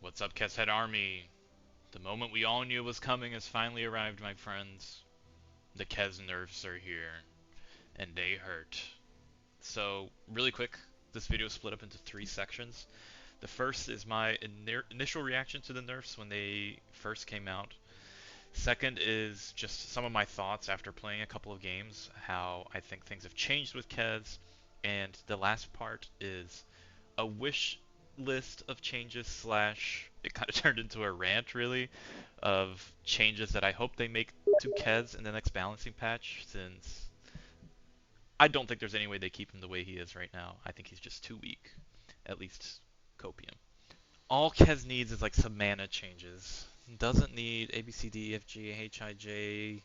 What's up, Kez Head Army? The moment we all knew was coming has finally arrived, my friends. The Kez nerfs are here, and they hurt. So, really quick, this video is split up into three sections. The first is my initial reaction to the nerfs when they first came out. Second is just some of my thoughts after playing a couple of games, how I think things have changed with Kez. And the last part is a wish list of changes slash it kind of turned into a rant really of changes that I hope they make to Kez in the next balancing patch, since I don't think there's any way they keep him the way he is right now. I think he's just too weak, at least copium. All Kez needs is like some mana changes. Doesn't need A B C D E F G H I J.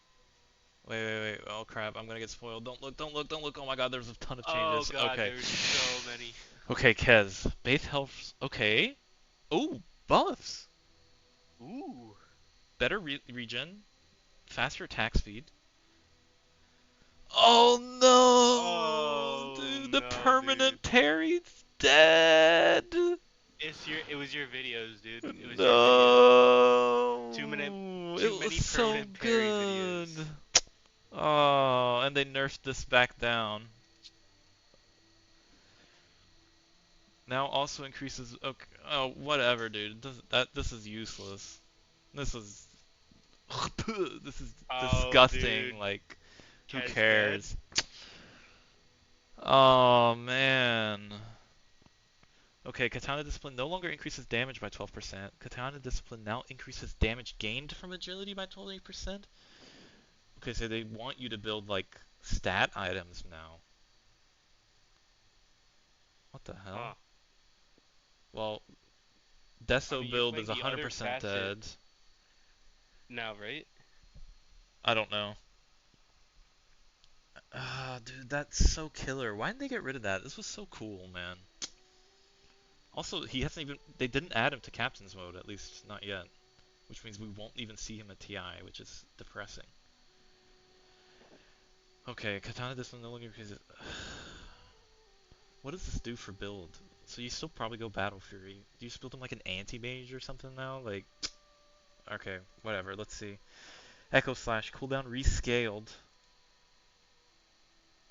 Wait. Oh crap, I'm gonna get spoiled. Don't look. Oh my god, there's a ton of Oh changes. god, Okay. there's so many. Okay, Kez. Base health. Okay. Oh, buffs. Ooh. Better regen. Faster attack speed. Oh no! Oh Dude, the no, dude. permanent parry's dead! It was your videos, dude. It was your videos. No! Too many too It was many so permanent parry good! videos. Oh, and they nerfed this back down. Now also increases. Okay, oh, whatever, dude. This is useless. This is this is Oh dude. disgusting. Like, who Kez dead. cares? Oh man. Okay, Katana Discipline no longer increases damage by 12%. Katana Discipline now increases damage gained from agility by 28%. Okay, so they want you to build like stat items now. What the hell? Huh. Well, I Deso mean, you're build playing is the other 100% facet dead. now, right? I don't know. Ah, dude, that's so killer. Why didn't they get rid of that? This was so cool, man. Also, he hasn't even. They didn't add him to Captain's mode, at least not yet. Which means we won't even see him at TI, which is depressing. Okay, Katana Discipline no longer increases. What does this do for build? So you still probably go Battle Fury. Do you just build him like an anti-mage or something now? Like, okay, whatever. Let's see. Echo Slash cooldown rescaled.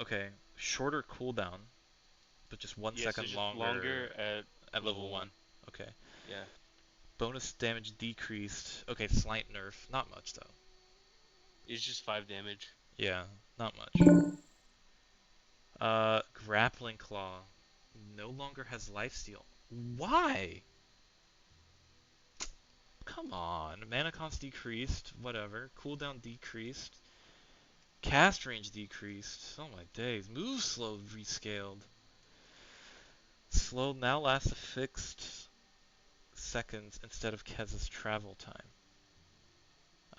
Okay, shorter cooldown, but just one Yeah, so second just longer longer at at level level 1. 1. Okay. Yeah. Bonus damage decreased. Okay, slight nerf. Not much though. It's just 5 damage. Yeah, not much. Grappling Claw no longer has lifesteal. Why? Come on. Mana cost decreased. Whatever. Cooldown decreased. Cast range decreased. Oh my days. Move slow rescaled. Slow now lasts a fixed seconds instead of Kez's travel time.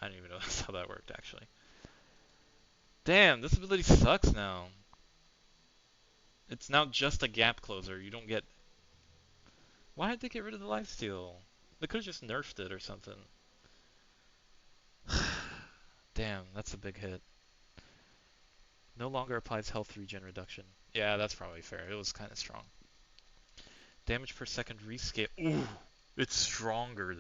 I don't even know how that worked actually. Damn, this ability sucks now. It's now just a gap closer. You don't get. Why did they get rid of the lifesteal? They could have just nerfed it or something. Damn, that's a big hit. No longer applies health regen reduction. Yeah, that's probably fair. It was kind of strong. Damage per second rescale. Ooh, it's stronger.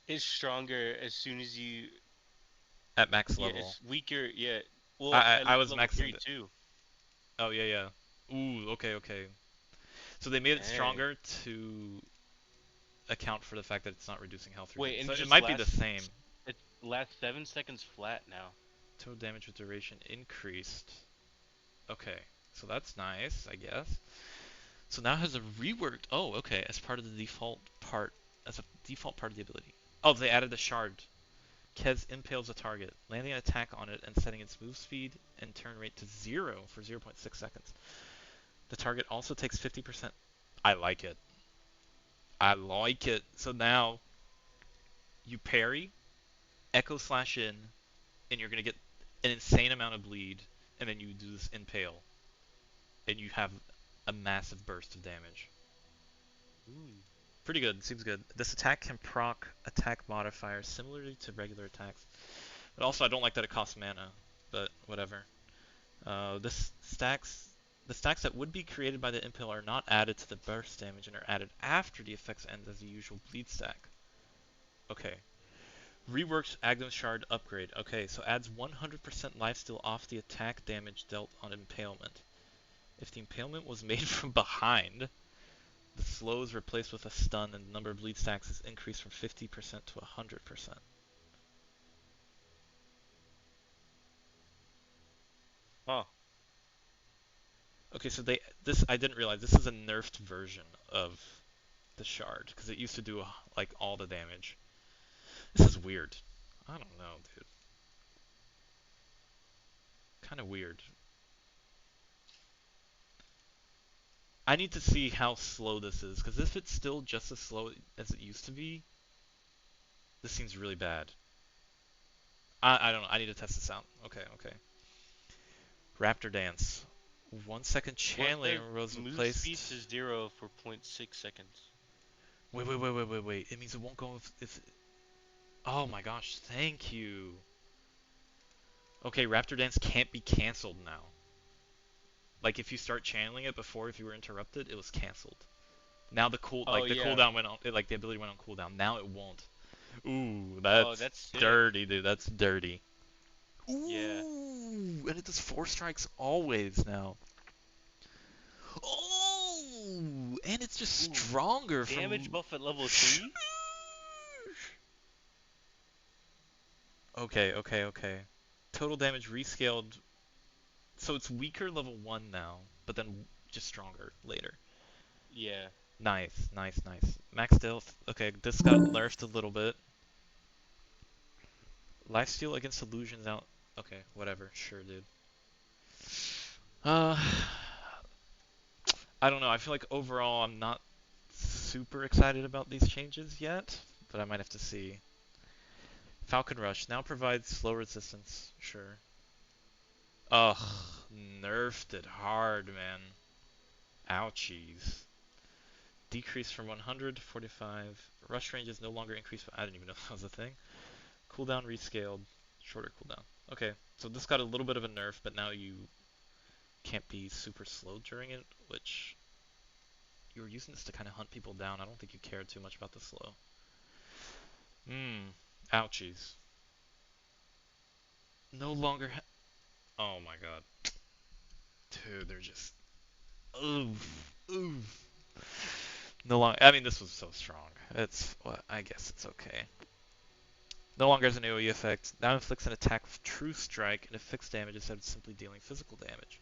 It's stronger as soon as you. At max Yeah, level. it's weaker. Yeah. Well, I at I was level maxing 3 the. too. Oh yeah. Ooh, okay. So they made it Dang. stronger to account for the fact that it's not reducing health regen. Wait, and So it it just might be the same. it lasts 7 seconds flat now. Total damage with duration increased. Okay, so that's nice, I guess. So now it has a reworked. Oh, okay, as part of the default part, as a default part of the ability. Oh, they added a shard. Kez impales a target, landing an attack on it and setting its move speed and turn rate to 0 for 0.6 seconds. The target also takes 50%. I like it. I like it. So now you parry, echo slash in, and you're gonna get an insane amount of bleed, and then you do this impale, and you have a massive burst of damage. Ooh. Pretty good. Seems good. This attack can proc attack modifiers similarly to regular attacks. But also, I don't like that it costs mana. But whatever. This stacks The stacks that would be created by the impale are not added to the burst damage and are added after the effects end as the usual bleed stack. Okay. Reworked Aghanim Shard upgrade. Okay, so adds 100% lifesteal off the attack damage dealt on impalement. If the impalement was made from behind, the slow is replaced with a stun and the number of bleed stacks is increased from 50% to 100%. Huh. Okay, so this I didn't realize this is a nerfed version of the shard because it used to do like all the damage. This is weird. I don't know, dude. Kind of weird. I need to see how slow this is because if it's still just as slow as it used to be, this seems really bad. I don't know. I need to test this out. Okay, okay. Raptor Dance. 1 second What channeling if was move speed replaced. to 0 for 0.6 seconds? Wait. It means it won't go if. Oh my gosh, thank you. Okay, Raptor Dance can't be cancelled now. Like if you start channeling it before, if you were interrupted, it was cancelled. Now Oh the yeah. cooldown went on, like the ability went on cooldown. Now it won't. Ooh, Oh, that's that's sick. dirty, dude. That's dirty. Yeah. Ooh, and it does 4 strikes always now. Oh, and it's just Ooh. stronger Damage from. buff at level 3? Okay. Total damage rescaled, so it's weaker level 1 now, but then just stronger later. Yeah. Nice. Max health. Okay, this got nerfed a little bit. Lifesteal against illusions out. Okay, whatever. Sure, dude. Uh, I don't know. I feel like overall I'm not super excited about these changes yet, but I might have to see. Falcon Rush now provides slow resistance. Sure. Ugh, nerfed it hard, man. Ouchies. Decrease from 100 to 45. Rush range is no longer increased. I didn't even know that was a thing. Cooldown rescaled. Shorter cooldown. Okay, so this got a little bit of a nerf, but now you can't be super slow during it, which you were using this to kind of hunt people down. I don't think you cared too much about the slow. Ouchies. No longer. Oh my god. Dude, they're just. Oof. No longer. I mean, this was so strong. It's. Well, I guess it's okay. No longer has an AoE effect. Now inflicts an attack with True Strike and afflicts damage instead of simply dealing physical damage.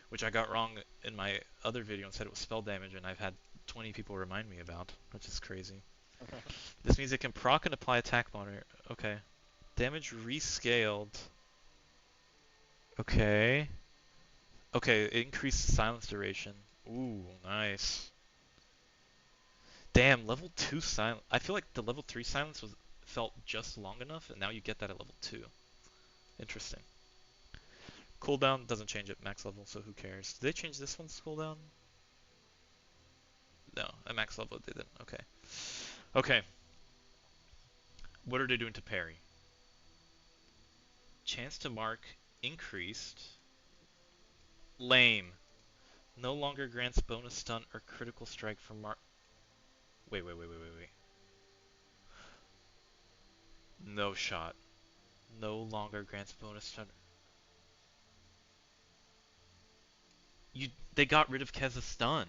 Which I got wrong in my other video and said it was spell damage, and I've had 20 people remind me about, which is crazy. This means it can proc and apply attack monitor. Okay. Damage rescaled. Okay. Okay, increased silence duration. Ooh, nice. Damn, level 2 silence. I feel like the level 3 silence was felt just long enough, and now you get that at level 2. Interesting. Cooldown doesn't change at max level, so who cares? Did they change this one's cooldown? No, at max level they didn't. Okay. Okay. What are they doing to parry? Chance to mark increased. Lame. No longer grants bonus stun or critical strike from mark. Wait. No shot. No longer grants bonus stun. They got rid of Kez's stun.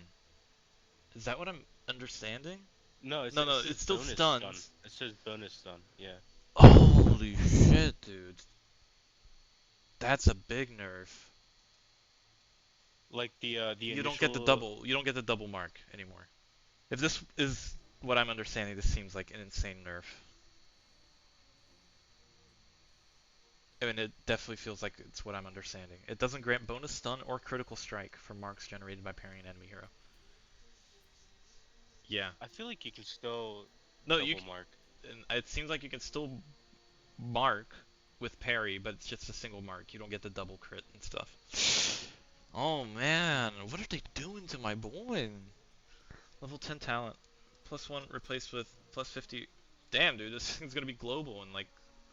Is that what I'm understanding? No, No, it it says still bonus stun. stuns. It says bonus stun. Yeah. Holy shit, dude. That's a big nerf. Like the You don't get the initial. double. You don't get the double mark anymore. If this is what I'm understanding, this seems like an insane nerf. I mean, it definitely feels like it's what I'm understanding. It doesn't grant bonus stun or critical strike from marks generated by parrying an enemy hero. Yeah. I feel like you can still No, double mark. it seems like you can still mark with parry, but it's just a single mark. You don't get the double crit and stuff. Oh man, what are they doing to my boy? Level 10 talent. +1 replaced with +50. Damn, dude, this thing's gonna be global in like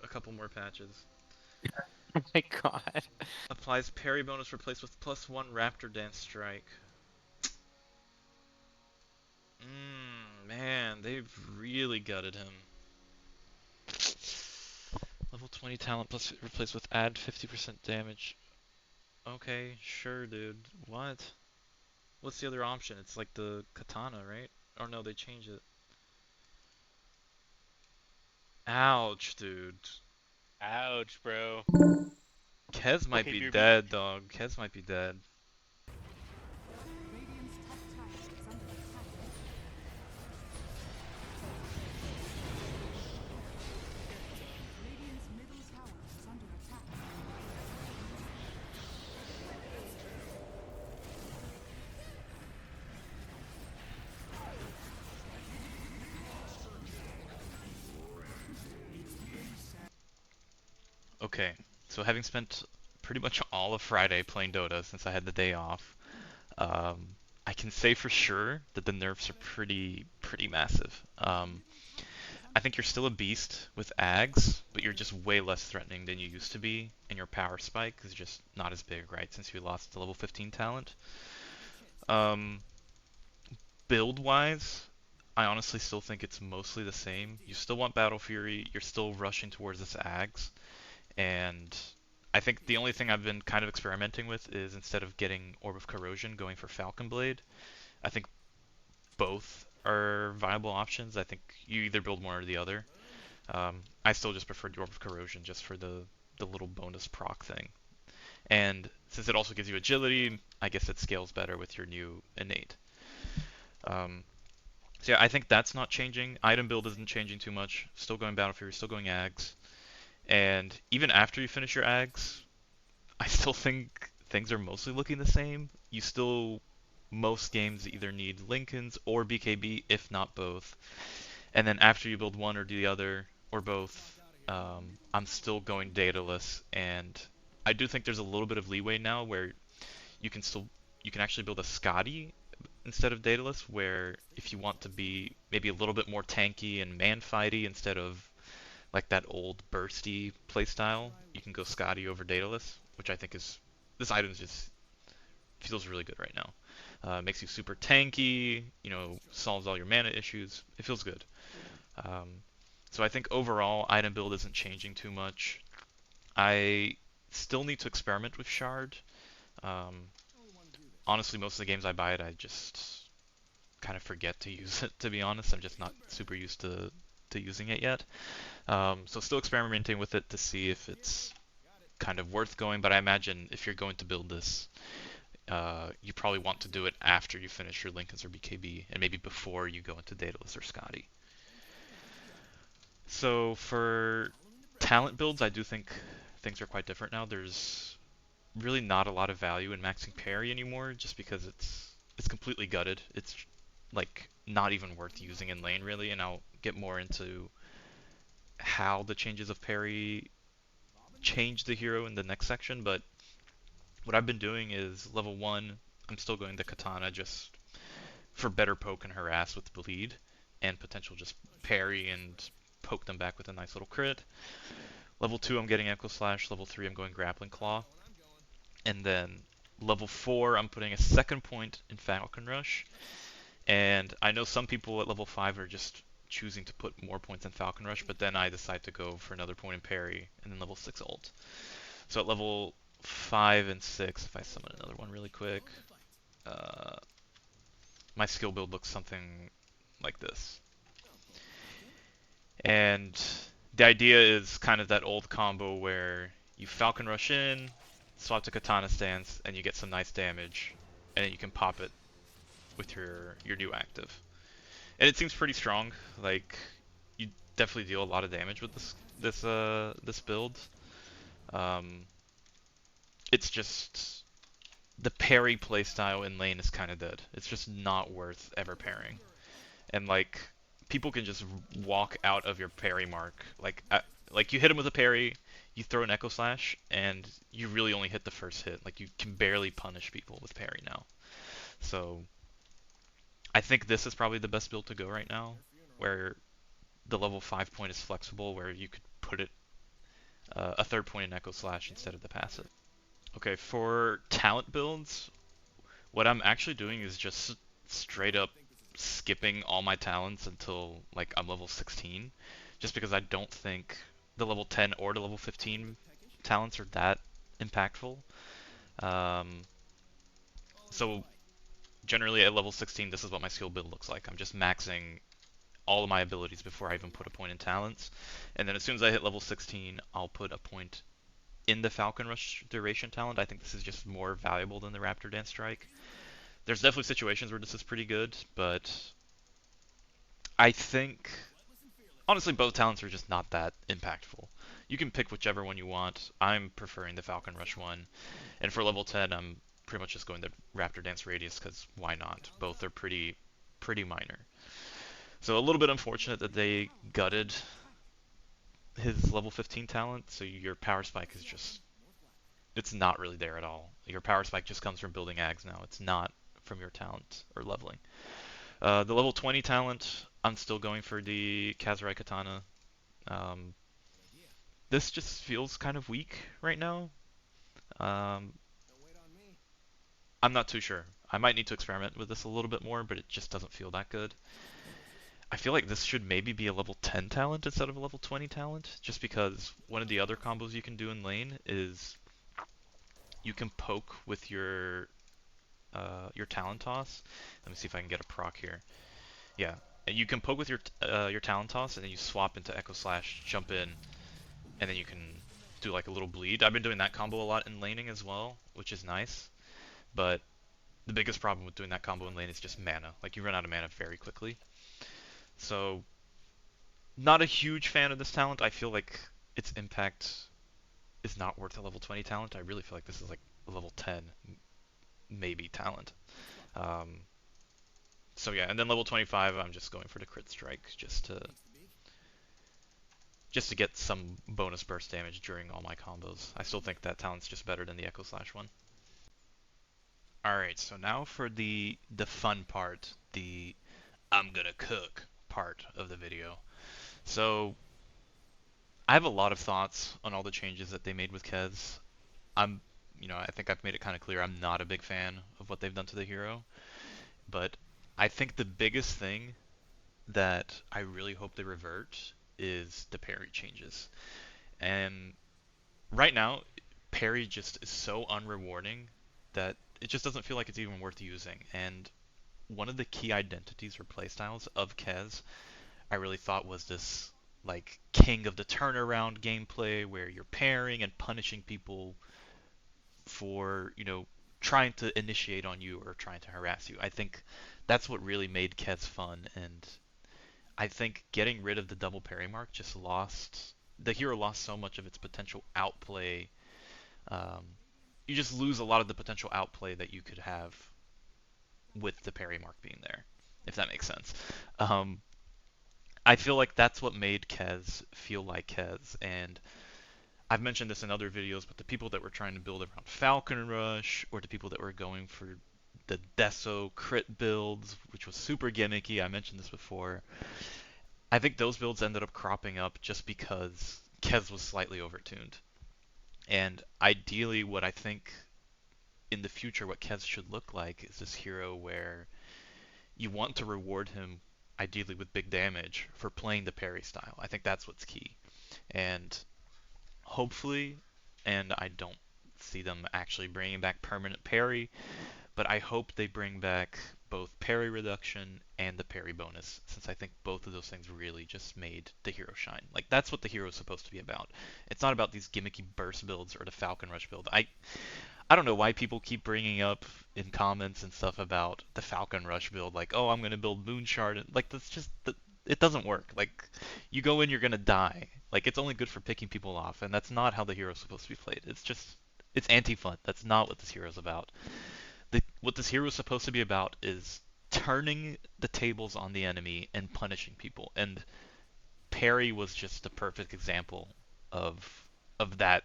a couple more patches. Oh my god. Applies parry bonus replaced with +1 Raptor Dance Strike. Man, they've really gutted him. Level 20 talent plus replaced with add 50% damage. Okay, sure, dude. What? What's the other option? It's like the katana, right? Or no, they change it. Ouch, dude. Ouch, bro. Kez might Okay, be BRB. dead, dog. Kez might be dead. Okay, so having spent pretty much all of Friday playing Dota since I had the day off, um, I can say for sure that the nerfs are pretty massive. I think you're still a beast with Ags, but you're just way less threatening than you used to be, and your power spike is just not as big, right? Since you lost the level 15 talent. Um, Build-wise, I honestly still think it's mostly the same. You still want Battle Fury, you're still rushing towards this Ags, and I think the only thing I've been kind of experimenting with is instead of getting Orb of Corrosion, going for Falcon Blade. I think both are viable options. I think you either build one or the other. I still just prefer Orb of Corrosion just for the little bonus proc thing. And since it also gives you agility, I guess it scales better with your new innate. Um, so yeah, I think that's not changing. Item build isn't changing too much. Still going Battle Fury, still going Ags. And even after you finish your Ags, I still think things are mostly looking the same. You still, most games either need Lincolns or BKB, if not both. And then after you build one or the other, or both, I'm still going dataless. And I do think there's a little bit of leeway now where you can still, you can actually build a Scotty instead of dataless, where if you want to be maybe a little bit more tanky and man fighty instead of like that old bursty playstyle, you can go Scotty over dataless, which I think is, this item just feels really good right now. Makes you super tanky, solves all your mana issues. It feels good. Um, so I think overall item build isn't changing too much. I still need to experiment with Shard. Um, Honestly, most of the games I buy it, I just kind of forget to use it. To be honest, I'm just not super used to using it yet. So still experimenting with it to see if it's kind of worth going. But I imagine if you're going to build this, you probably want to do it after you finish your Lincolns or BKB, and maybe before you go into Daedalus or Scotty. So for talent builds, I do think things are quite different now. There's really not a lot of value in maxing parry anymore, just because it's completely gutted. It's like not even worth using in lane really, and I'll get more into how the changes of parry change the hero in the next section. But what I've been doing is level 1, I'm still going the katana just for better poke and harass with bleed, and potential just parry and poke them back with a nice little crit. Level 2, I'm getting Echo Slash. Level 3, I'm going Grappling Claw. And then level 4, I'm putting a second point in Falcon Rush. And I know some people at level 5 are just choosing to put more points in Falcon Rush, but then I decide to go for another point in parry, and then level 6 ult. So at level 5 and 6, if I summon another one really quick, uh, my skill build looks something like this. And the idea is kind of that old combo where you Falcon Rush in, swap to Katana Stance, and you get some nice damage, and then you can pop it with your new active. And it seems pretty strong. Like, you definitely deal a lot of damage with this build. Um, it's just the parry playstyle in lane is kind of dead. It's just not worth ever pairing. And like, people can just walk out of your parry mark. Like you hit him with a parry, you throw an Echo Slash, and you really only hit the first hit. Like you can barely punish people with parry now. So I think this is probably the best build to go right now, where the level 5 point is flexible, where you could put it. a third point in Echo Slash instead of the passive. Okay, for talent builds, what I'm actually doing is just straight up skipping all my talents until like I'm level 16, just because I don't think the level 10 or the level 15 talents are that impactful. Um, so generally at level 16, this is what my skill build looks like. I'm just maxing all of my abilities before I even put a point in talents, and then as soon as I hit level 16, I'll put a point in the Falcon Rush duration talent. I think this is just more valuable than the Raptor Dance Strike. There's definitely situations where this is pretty good, but I think honestly both talents are just not that impactful. You can pick whichever one you want. I'm preferring the Falcon Rush one, and for level 10, I'm pretty much just going the Raptor Dance Radius because why not? Both are pretty minor. So a little bit unfortunate that they gutted his level 15 talent, so your power spike is just it's not really there at all. Your power spike just comes from building ags now. It's not from your talent or leveling. The level 20 talent, I'm still going for the Kazurai Katana. Um, this just feels kind of weak right now. Um, I'm not too sure. I might need to experiment with this a little bit more, but it just doesn't feel that good. I feel like this should maybe be a level 10 talent instead of a level 20 talent, just because one of the other combos you can do in lane is you can poke with your talent toss. Let me see if I can get a proc here. Yeah, and you can poke with your talent toss, and then you swap into Echo Slash, jump in, and then you can do like a little bleed. I've been doing that combo a lot in laning as well, which is nice. But the biggest problem with doing that combo in lane is just mana. Like you run out of mana very quickly. So not a huge fan of this talent. I feel like its impact is not worth a level 20 talent. I really feel like this is like a level 10 maybe talent. Um, so yeah, and then level 25, I'm just going for the crit strike just to get some bonus burst damage during all my combos. I still think that talent's just better than the Echo Slash one. Alright, so now for the fun part, the I'm gonna cook part of the video. So I have a lot of thoughts on all the changes that they made with Kez. I'm, I think I've made it kind of clear I'm not a big fan of what they've done to the hero, but I think the biggest thing that I really hope they revert is the parry changes. And right now, parry just is so unrewarding that it just doesn't feel like it's even worth using. And one of the key identities or playstyles of Kez, I really thought was this like king of the turnaround gameplay where you're parrying and punishing people for, trying to initiate on you or trying to harass you. I think that's what really made Kez fun, and I think getting rid of the double parry mark just lost the hero lost so much of its potential outplay. Um, you just lose a lot of the potential outplay that you could have with the parry mark being there, if that makes sense. Um, I feel like that's what made Kez feel like Kez, and I've mentioned this in other videos, but the people that were trying to build around Falcon Rush, or the people that were going for the Deso crit builds, which was super gimmicky, I mentioned this before, I think those builds ended up cropping up just because Kez was slightly overtuned. And ideally, what I think in the future, what Kez should look like is this hero where you want to reward him, ideally with big damage, for playing the parry style. I think that's what's key. And hopefully, and I don't see them actually bringing back permanent parry, but I hope they bring back both parry reduction and the parry bonus, since I think both of those things really just made the hero shine. Like, that's what the hero is supposed to be about. It's not about these gimmicky burst builds or the Falcon Rush build. I don't know why people keep bringing up in comments and stuff about the Falcon Rush build, like, oh, I'm gonna build Moonshard. Like, that's just it doesn't work. Like, you go in, you're gonna die. Like, it's only good for picking people off, and that's not how the hero's supposed to be played. It's anti-fun. That's not what this hero's about. What this hero is supposed to be about is turning the tables on the enemy and punishing people. And Parry was just the perfect example of that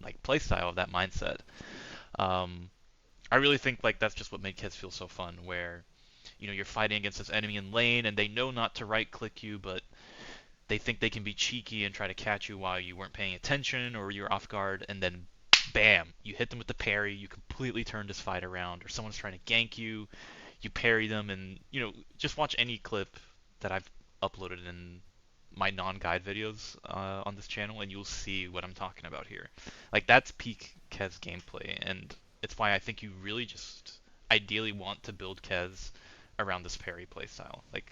like playstyle, of that mindset. Um, I really think like that's just what made Kez feel so fun, where you're fighting against this enemy in lane and they know not to right click you, but they think they can be cheeky and try to catch you while you weren't paying attention or you're off guard, and then bam, you hit them with the parry, you completely turn this fight around, or someone's trying to gank you, you parry them, and just watch any clip that I've uploaded in my non-guide videos on this channel, and you'll see what I'm talking about here. Like that's peak Kez gameplay, and it's why I think you really just ideally want to build Kez around this parry playstyle. Like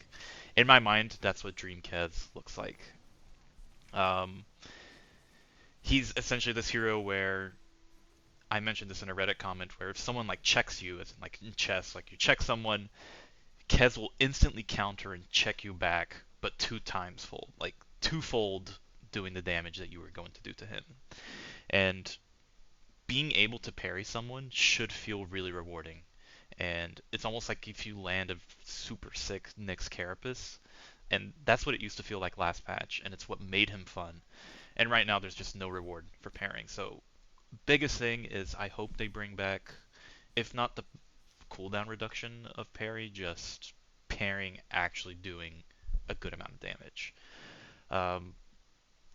in my mind, that's what Dream Kez looks like. Um, he's essentially this hero where I mentioned this in a Reddit comment where if someone like checks you, as in like in chess, like you check someone, Kez will instantly counter and check you back, but 2 times fold, like twofold doing the damage that you were going to do to him. And being able to parry someone should feel really rewarding. And it's almost like if you land a super sick Nyx Carapace, and that's what it used to feel like last patch, and it's what made him fun. And right now there's just no reward for pairing. So biggest thing is I hope they bring back, if not the cooldown reduction of parry, just pairing actually doing a good amount of damage. Um,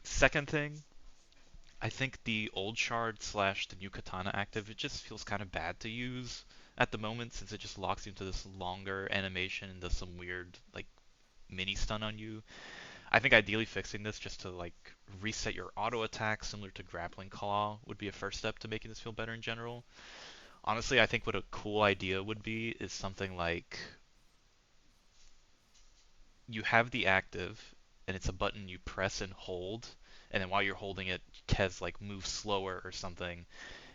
Second thing, I think the old shard slash the new katana active, it just feels kind of bad to use at the moment since it just locks you into this longer animation and does some weird like mini stun on you. I think ideally fixing this just to like reset your auto attack similar to grappling claw would be a first step to making this feel better in general. Honestly, I think what a cool idea would be is something like you have the active and it's a button you press and hold, and then while you're holding it, Kez like moves slower or something,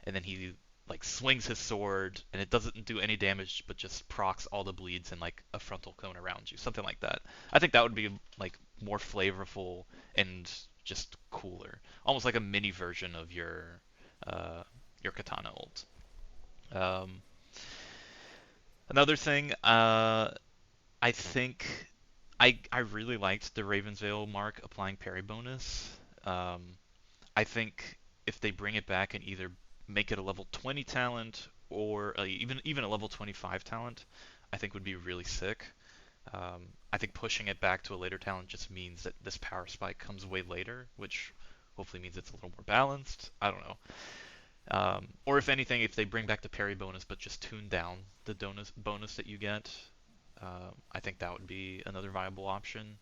and then he like swings his sword and it doesn't do any damage but just procs all the bleeds and like a frontal cone around you, something like that. I think that would be like more flavorful and just cooler, almost like a mini version of your katana ult. Um, Another thing, I think I really liked the Ravensvale mark applying parry bonus. Um, I think if they bring it back and either make it a level 20 talent or even a level 25 talent, I think would be really sick. I think pushing it back to a later talent just means that this power spike comes way later, which hopefully means it's a little more balanced. I don't know. Or if anything, if they bring back the parry bonus but just tune down the bonus that you get, I think that would be another viable option.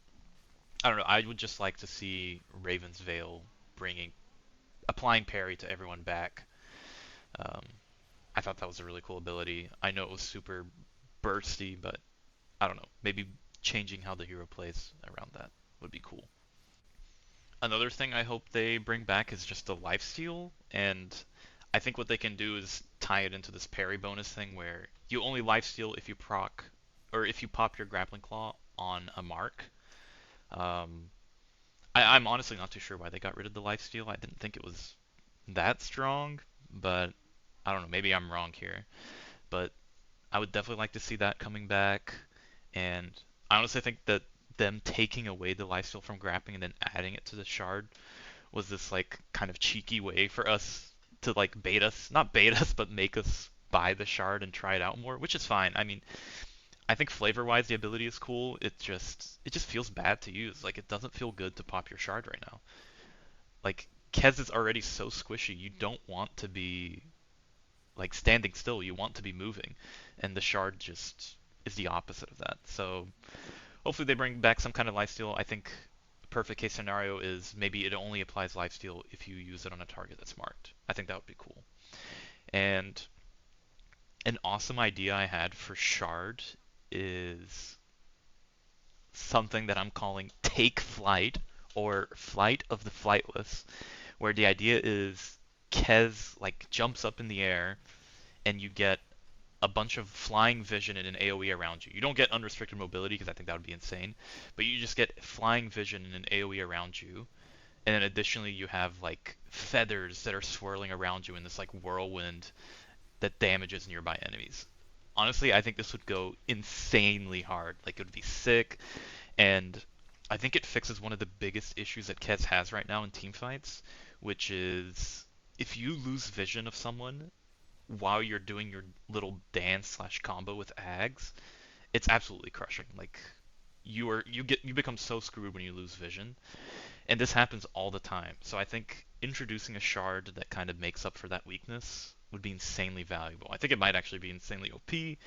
I don't know. I would just like to see Raven's Veil bringing applying parry to everyone back. Um, I thought that was a really cool ability. I know it was super bursty, but I don't know. Maybe changing how the hero plays around that would be cool. Another thing I hope they bring back is just the lifesteal, and I think what they can do is tie it into this parry bonus thing where you only lifesteal if you proc or if you pop your grappling claw on a mark. Um, I'm honestly not too sure why they got rid of the lifesteal. I didn't think it was that strong, but I don't know. Maybe I'm wrong here. But I would definitely like to see that coming back. And I honestly think that them taking away the lifesteal from grappling and then adding it to the shard was this like kind of cheeky way for us to like bait us, not bait us, but make us buy the shard and try it out more, which is fine. I mean, I think flavor-wise the ability is cool. It just feels bad to use. Like it doesn't feel good to pop your shard right now. Like Kez is already so squishy. You don't want to be like standing still. You want to be moving, and the shard just is the opposite of that. So hopefully they bring back some kind of lifesteal. I think a perfect case scenario is maybe it only applies lifesteal if you use it on a target that's marked. I think that would be cool. And an awesome idea I had for shard is something that I'm calling Take Flight or Flight of the Flightless, where the idea is Kez like jumps up in the air and you get a bunch of flying vision and an AoE around you. You don't get unrestricted mobility because I think that would be insane, but you just get flying vision and an AoE around you. And then additionally you have like feathers that are swirling around you in this like whirlwind that damages nearby enemies. Honestly, I think this would go insanely hard. Like it would be sick. And I think it fixes one of the biggest issues that Kez has right now in team fights, which is if you lose vision of someone while you're doing your little dance slash combo with Ags, it's absolutely crushing. Like you become so screwed when you lose vision, and this happens all the time. So I think introducing a shard that kind of makes up for that weakness would be insanely valuable. I think it might actually be insanely OP,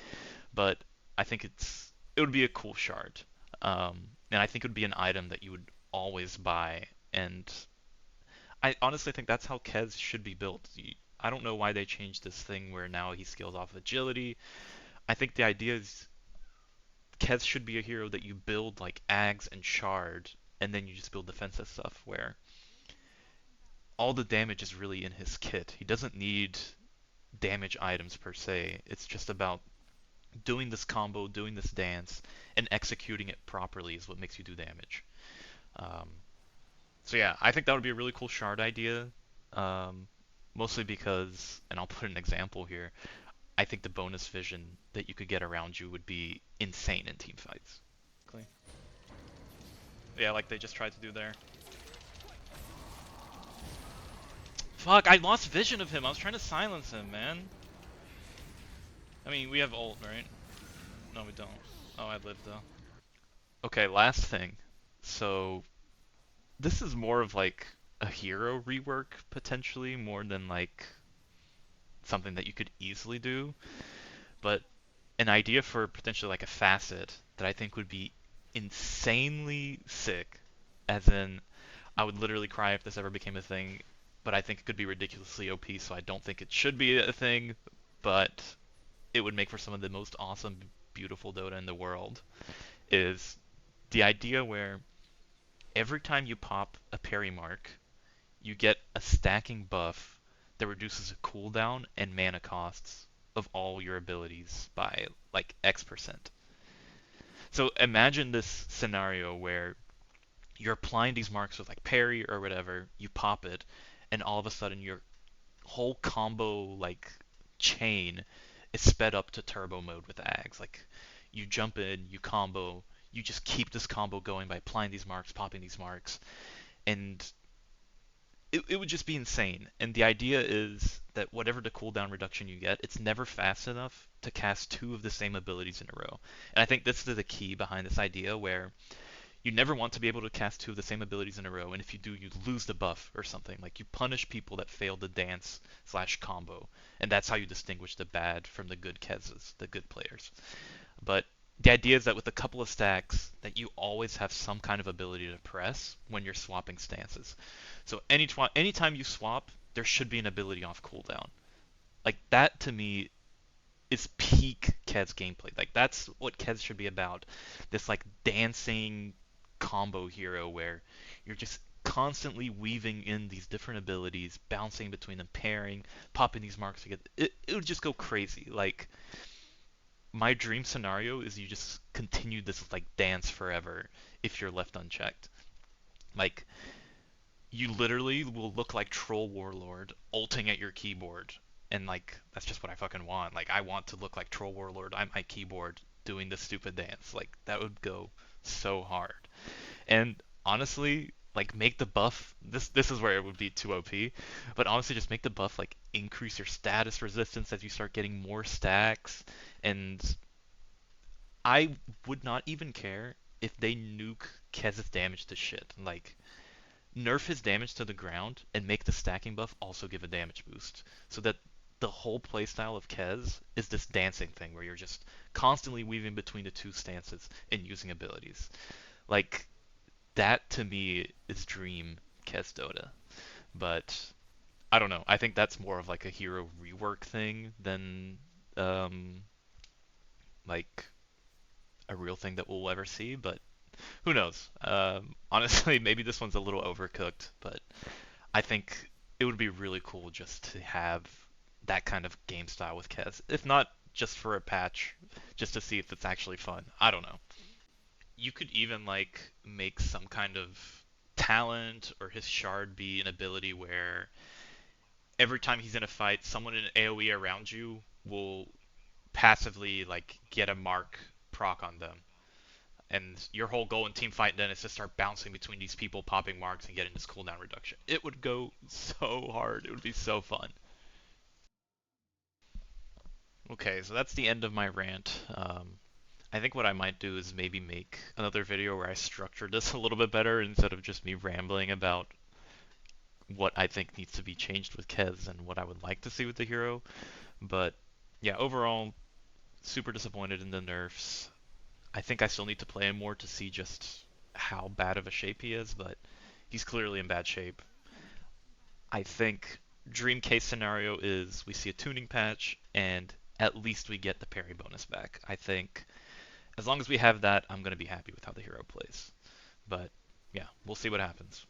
but I think it would be a cool shard. And I think it would be an item that you would always buy. And I honestly think that's how Kez should be built. I don't know why they changed this thing where now he scales off agility. I think the idea is Kez should be a hero that you build like Ags and Shard, and then you just build defensive stuff where all the damage is really in his kit. He doesn't need damage items per se. It's just about doing this combo, doing this dance, and executing it properly is what makes you do damage. Um, so yeah, I think that would be a really cool shard idea. Um, Mostly because, and I'll put an example here, I think the bonus vision that you could get around you would be insane in team fights. Yeah, like they just tried to do there. Fuck, I lost vision of him. I was trying to silence him, man. I mean, we have ult, right? No, we don't. Oh, I live though. Okay, last thing. So, this is more of like a hero rework, potentially, more than like something that you could easily do. But an idea for potentially like a facet that I think would be insanely sick, as in, I would literally cry if this ever became a thing, but I think it could be ridiculously OP, so I don't think it should be a thing, but it would make for some of the most awesome, beautiful Dota in the world, is the idea where every time you pop a parry mark, you get a stacking buff that reduces the cooldown and mana costs of all your abilities by like X%. So imagine this scenario where you're applying these marks with like parry or whatever, you pop it, and all of a sudden your whole combo like chain is sped up to turbo mode with Ags. Like you jump in, you combo, you just keep this combo going by applying these marks, popping these marks, and it would just be insane. And the idea is that whatever the cooldown reduction you get, it's never fast enough to cast two of the same abilities in a row. And I think this is the key behind this idea where you never want to be able to cast two of the same abilities in a row, and if you do, you lose the buff or something. Like you punish people that fail the dance slash combo, and that's how you distinguish the bad from the good Kezes, the good players. But the idea is that with a couple of stacks, that you always have some kind of ability to press when you're swapping stances. So anytime you swap, there should be an ability off cooldown. Like that to me is peak Kez gameplay. Like that's what Kez should be about. This like dancing combo hero where you're just constantly weaving in these different abilities, bouncing between them, pairing, popping these marks together. It would just go crazy. Like my dream scenario is you just continue this like dance forever if you're left unchecked. Like you literally will look like Troll Warlord ulting at your keyboard. And like that's just what I fucking want. Like I want to look like Troll Warlord on my keyboard doing this stupid dance. Like that would go so hard. And honestly, like make the buff this is where it would be too OP, but honestly just make the buff like increase your status resistance as you start getting more stacks, and I would not even care if they nuke Kez's damage to shit. Like nerf his damage to the ground and make the stacking buff also give a damage boost, so that the whole playstyle of Kez is this dancing thing where you're just constantly weaving between the two stances and using abilities. Like that to me is dream Kez Dota. But I don't know. I think that's more of like a hero rework thing than um, like a real thing that we'll ever see. But who knows? Honestly, maybe this one's a little overcooked, but I think it would be really cool just to have that kind of game style with Kez. If not just for a patch, just to see if it's actually fun. I don't know. You could even like make some kind of talent or his shard be an ability where every time he's in a fight, someone in AoE around you will passively like get a mark proc on them. And your whole goal in team fight then is to start bouncing between these people, popping marks, and getting this cooldown reduction. It would go so hard. It would be so fun. Okay, so that's the end of my rant. I think what I might do is maybe make another video where I structure this a little bit better instead of just me rambling about what I think needs to be changed with Kez and what I would like to see with the hero. But yeah, overall, super disappointed in the nerfs. I think I still need to play him more to see just how bad of a shape he is, but he's clearly in bad shape. I think dream case scenario is we see a tuning patch and at least we get the parry bonus back. I think as long as we have that, I'm going to be happy with how the hero plays. But yeah, we'll see what happens.